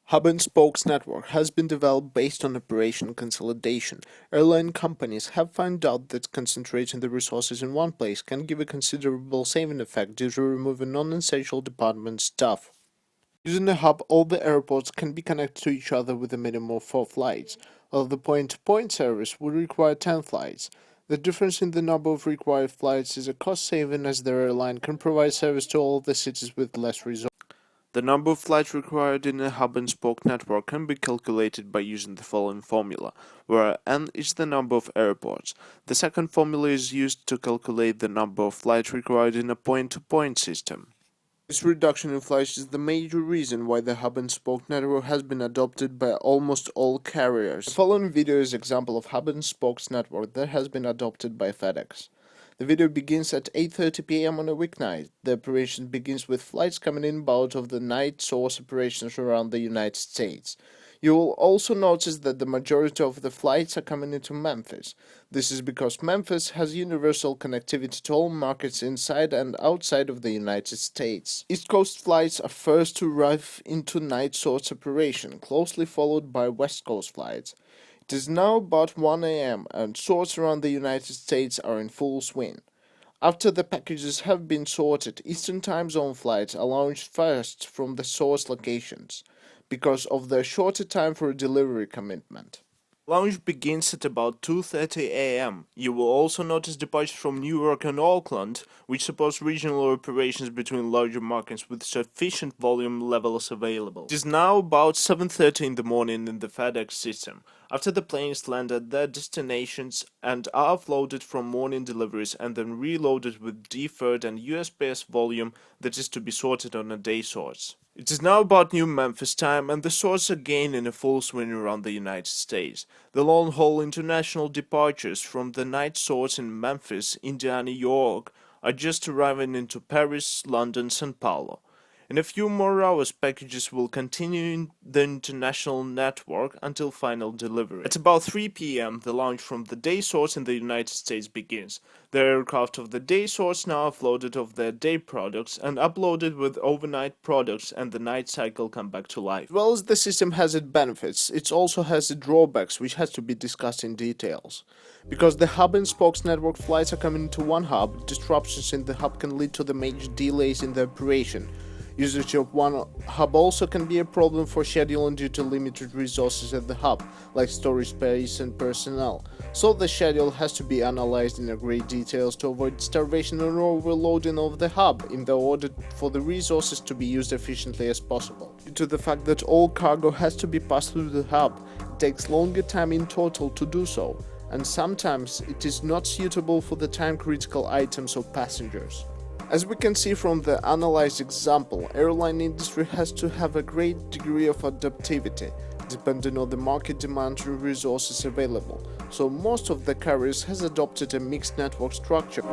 Hub and spokes network has been developed based on operation consolidation. Airline companies have found out that concentrating the resources in one place can give a considerable saving effect due to removing non-essential department staff. Using a hub, all the airports can be connected to each other with a minimum of 4 flights, while the point-to-point service would require 10 flights. The difference in the number of required flights is a cost saving as the airline can provide service to all the cities with less resources. The number of flights required in a hub-and-spoke network can be calculated by using the following formula, where n is the number of airports. The second formula is used to calculate the number of flights required in a point-to-point system. This reduction in flights is the major reason why the hub-and-spoke network has been adopted by almost all carriers. The following video is an example of hub-and-spokes network that has been adopted by FedEx. The video begins at 8:30 p.m. on a weeknight. The operation begins with flights coming in and out of the night source operations around the United States. You will also notice that the majority of the flights are coming into Memphis. This is because Memphis has universal connectivity to all markets inside and outside of the United States. East Coast flights are first to arrive into night source operation, closely followed by West Coast flights. It is now about 1 a.m. and sorts around the United States are in full swing. After the packages have been sorted, Eastern Time Zone flights are launched first from the source locations, because of the shorter time for delivery commitment. Launch begins at about 2:30 a.m. You will also notice departures from New York and Auckland, which support regional operations between larger markets with sufficient volume levels available. It is now about 7:30 in the morning in the FedEx system, after the planes land at their destinations and are offloaded from morning deliveries and then reloaded with deferred and USPS volume that is to be sorted on a day source. It is now about New Memphis time and the sorts are again in a full swing around the United States. The long-haul international departures from the night source in Memphis, Indiana, New York are just arriving into Paris, London, São Paulo. In a few more hours, packages will continue in the international network until final delivery. At about 3 p.m., the launch from the day source in the United States begins. The aircraft of the day source now offloaded of their day products and uploaded with overnight products, and the night cycle come back to life. As well as the system has its benefits, it also has its drawbacks, which has to be discussed in details. Because the hub and spokes network flights are coming into one hub, disruptions in the hub can lead to the major delays in the operation. Usage of one hub also can be a problem for scheduling due to limited resources at the hub, like storage space and personnel. So the schedule has to be analyzed in great details to avoid starvation or overloading of the hub in order for the resources to be used efficiently as possible. Due to the fact that all cargo has to be passed through the hub, it takes longer time in total to do so, and sometimes it is not suitable for the time-critical items or passengers. As we can see from the analyzed example, airline industry has to have a great degree of adaptivity, depending on the market demand and resources available, so most of the carriers has adopted a mixed network structure.